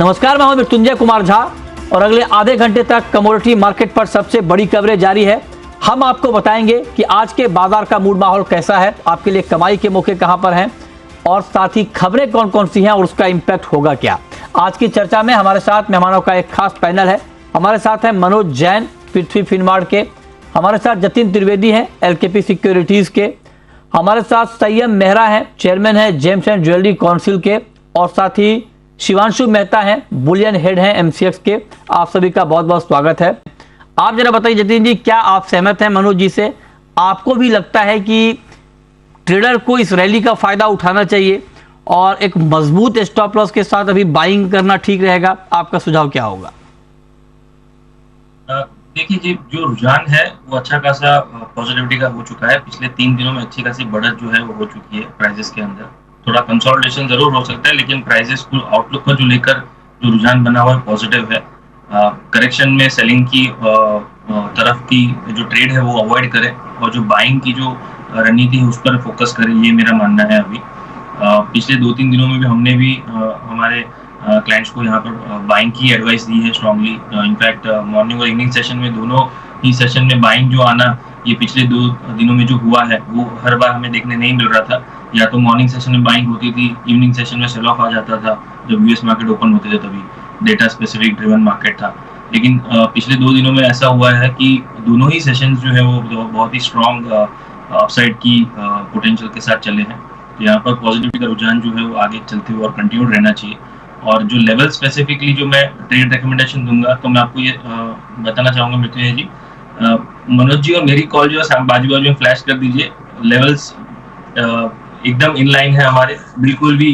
नमस्कार, मैं हूं मृत्युंजय कुमार झा और अगले आधे घंटे तक कमोडिटी मार्केट पर सबसे बड़ी कवरेज जारी है। हम आपको बताएंगे कि आज के बाजार का मूड माहौल कैसा है, आपके लिए कमाई के मौके कहां पर हैं और साथ ही खबरें कौन कौन सी हैं और उसका इंपैक्ट होगा क्या। आज की चर्चा में हमारे साथ मेहमानों का एक खास पैनल है। हमारे साथ है मनोज जैन, पृथ्वी फिनमार्ट के। हमारे साथ जतिन त्रिवेदी हैं, एलकेपी सिक्योरिटीज के। हमारे साथ संयम मेहरा हैं, चेयरमैन है जेम्स एंड ज्वेलरी काउंसिल के। और साथ ही शिवांशु मेहता हैं, बुलियन हेड हैं एमसीएक्स के। आप सभी का बहुत बहुत स्वागत है। आप जरा बताइए जतिन जी, क्या आप सहमत हैं मनोज जी से? आपको भी लगता है कि ट्रेडर को इस रैली का फायदा उठाना चाहिए और एक मजबूत स्टॉप लॉस के साथ अभी बाइंग करना ठीक रहेगा? आपका सुझाव क्या होगा? देखिए जी, जो रुझान है वो अच्छा खासा पॉजिटिविटी का हो चुका है। पिछले 3 दिनों में अच्छी खासी बढ़त जो है वो हो चुकी है प्राइजेस के अंदर। थोड़ा कंसोलिडेशन जरूर हो सकता है, लेकिन प्राइजेस को आउटलुक को जो लेकर जो रुझान बना हुआ है पॉजिटिव है। करेक्शन में सेलिंग की तरफ की जो ट्रेड है वो अवॉइड करें और जो बाइंग की जो रणनीति है उस पर फोकस करें, ये मेरा मानना है। अभी पिछले 2-3 दिनों में भी हमने भी हमारे क्लाइंट्स को यहाँ पर बाइंग की एडवाइस दी है स्ट्रांगली। इनफैक्ट मॉर्निंग और इवनिंग सेशन में दोनों ही सेशन में बाइंग जो आना ये पिछले 2 दिनों में जो हुआ है वो हर बार हमें देखने नहीं मिल रहा था। या तो मॉर्निंग सेशन में बाइंग होती थी, इवनिंग सेशन में सेल ऑफ आ जाता था जब यूएस मार्केट ओपन होते थे, तभी डेटा स्पेसिफिक ड्रिवन मार्केट था। लेकिन पिछले 2 दिनों में ऐसा हुआ है कि दोनों ही सेशंस जो है वो बहुत ही स्ट्रॉन्ग अपसाइड की पोटेंशियल के साथ चले हैं। तो यहाँ पर पॉजिटिविटी का रुझान जो है वो आगे चलते हुए और कंटिन्यू रहना चाहिए। और जो लेवल स्पेसिफिकली जो मैं ट्रेड रिकमेंडेशन दूंगा, तो मैं आपको ये बताना चाहूंगा मृत्युंजय जी, मनोज जी और मेरी कॉल जो है बाजू बाजू में फ्लैश कर दीजिए। लेवल्स एकदम इन लाइन है हमारे, बिल्कुल भी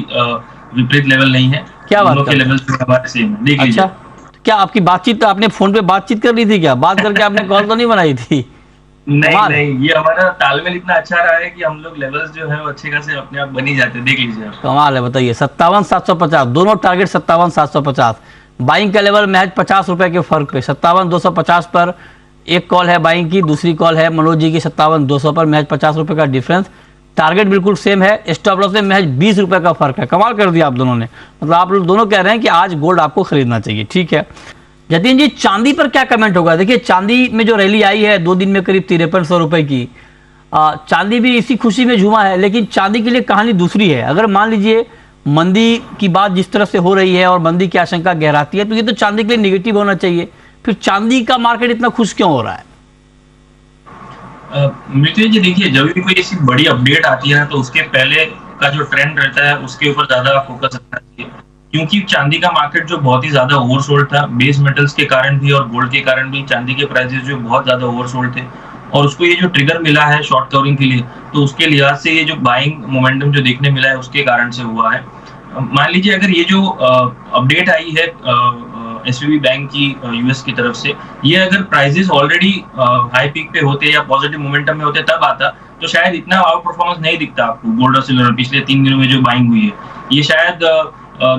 विपरीत लेवल नहीं है। क्या बात दोनों के लेवल्स जो हमारे सेम है, देख लीजिए। अच्छा, क्या आपकी बातचीत, आपने फोन पे बातचीत कर ली थी क्या? बात करके आपने कॉल तो नहीं बनाई थी? नहीं, ये हमारा तालमेल इतना अच्छा रहा है कि हम लोग लेवल्स जो है वो अच्छे खासे अपने आप बन ही जाते हैं, देख लीजिए आप। कमाल है। बताइए 57,750, दोनों टारगेट 57,750। बाइंग का लेवल महज 50 रुपए के फर्क पे 57,250 पर एक कॉल है बाइंग की, दूसरी कॉल है मनोज जी की 57,200 पर, महज 50 रुपए का डिफरेंस। टारगेट बिल्कुल सेम है, स्टॉप लॉस में महज 20 रुपए का फर्क है। कमाल कर दिया आप दोनों ने। मतलब आप लोग दोनों कह रहे हैं कि आज गोल्ड आपको खरीदना चाहिए। ठीक है जतिन जी, चांदी पर क्या कमेंट होगा? देखिए चांदी में जो रैली आई है 2 दिन में करीब 5300 रुपए की, चांदी भी इसी खुशी में झूमा है। लेकिन चांदी के लिए कहानी दूसरी है। अगर मान लीजिए मंदी की बात जिस तरह से हो रही है और मंदी की आशंका गहराती है, तो ये तो चांदी के लिए निगेटिव होना चाहिए। फिर चांदी का मार्केट इतना खुश क्यों हो रहा है? मृत्युंजय जी देखिए, जब भी कोई ऐसी बड़ी अपडेट आती है ना, तो उसके पहले का जो ट्रेंड रहता है उसके ऊपर ज्यादा फोकस रखना चाहिए। क्योंकि चांदी का मार्केट जो बहुत ही ज्यादा ओवरसोल्ड था, बेस मेटल्स के कारण भी और गोल्ड के कारण भी चांदी के प्राइसेस जो बहुत ज्यादा ओवरसोल्ड थे, और उसको ये जो ट्रिगर मिला है शॉर्ट कवरिंग के लिए, तो उसके लिहाज से ये जो बाइंग मोमेंटम जो देखने मिला है उसके कारण से हुआ है। मान लीजिए अगर ये जो अपडेट आई है एसवीबी बैंक की यूएस की तरफ से, ये अगर प्राइसेस ऑलरेडी हाई पीक पे होते या पॉजिटिव मोमेंटम में होते तब आता, तो शायद इतना आउट परफॉर्मेंस नहीं दिखता आपको गोल्ड और सिल्वर। पिछले 3 दिनों में जो बाइंग हुई है, ये शायद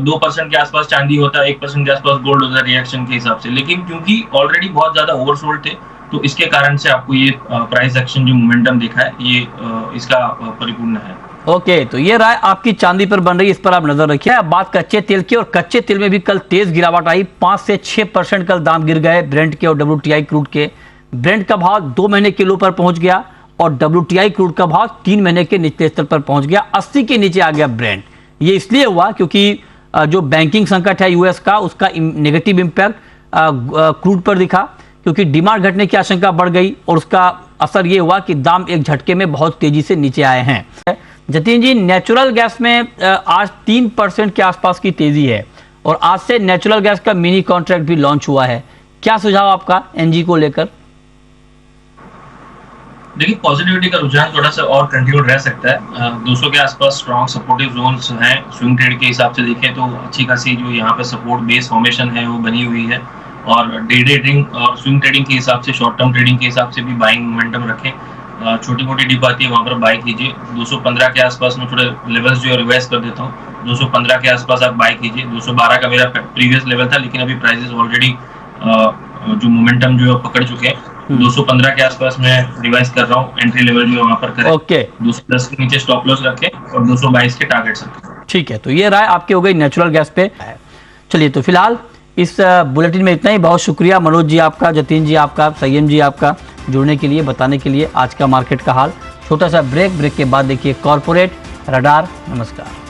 2% के आसपास चांदी होता, 1% के आसपास गोल्ड होता रिएक्शन के हिसाब से। लेकिन क्योंकि ऑलरेडी बहुत ज्यादा ओवरसोल्ड थे, तो इसके कारण से आपको ये प्राइस एक्शन जो मोमेंटम देखा है ये इसका परिपूर्ण है। ओके, तो ये राय आपकी चांदी पर बन रही है, इस पर आप नजर रखिए। अब बात कच्चे तेल की, और कच्चे तेल में भी कल तेज गिरावट आई। 5 से 6% कल दाम गिर गए ब्रेंट के और WTI क्रूड के। ब्रेंट का भाव 2 महीने के लो पर पहुंच गया और WTI क्रूड का भाव 3 महीने के निचले स्तर पर पहुंच गया। 80 के नीचे आ गया ब्रेंट। ये इसलिए हुआ क्योंकि जो बैंकिंग संकट है यूएस का, उसका नेगेटिव इंपैक्ट क्रूड पर दिखा, क्योंकि डिमांड घटने की आशंका बढ़ गई और उसका असर ये हुआ कि दाम एक झटके में बहुत तेजी से नीचे आए हैं। जतिन जी, नेचुरल गैस में आज 3% के आसपास की तेजी है और आज से नेचुरल गैस का मिनी कॉन्ट्रैक्ट भी लॉन्च हुआ है। क्या सुझाव आपका एनजी को लेकर? देखिए, पॉजिटिविटी का रुझान थोड़ा सा और कंटिन्यू रह सकता है। 200 के आसपास स्ट्रॉन्ग सपोर्टिव जोन्स हैं। स्विंग ट्रेड के हिसाब से देखें तो अच्छी खासी जो यहाँ पे सपोर्ट बेस फॉर्मेशन है वो बनी हुई है। और डे ट्रेडिंग और स्विंग ट्रेडिंग के हिसाब से, शॉर्ट टर्म ट्रेडिंग के हिसाब से भी बाइंग मोमेंटम रखें। छोटी मोटी डिप आती है वहाँ पर बाई कीजिए। 215 के आसपास में थोड़े लेवल्स जो है रिवाइज कर देता हूँ। 215 के आसपास आप बाई कीजिए। 212 का मेरा प्रीवियस लेवल था, लेकिन अभी प्राइसेस ऑलरेडी जो मोमेंटम जो है पकड़ चुके हैं। 215 के आसपास मैं रिवाइज कर रहा हूँ। एंट्री लेवल जो वहां पर करें। ओके, 210 के नीचे स्टॉप लॉस रखें और 222 के टारगेट्स रखें। ठीक है, तो ये राय आपकी हो गई नेचुरल गैस पे। चलिए तो फिलहाल इस बुलेटिन में इतना ही। बहुत शुक्रिया मनोज जी आपका, जतिन जी आपका, संयम जी आपका जुड़ने के लिए, बताने के लिए आज का मार्केट का हाल। छोटा सा ब्रेक के बाद देखिए कॉर्पोरेट रडार। नमस्कार।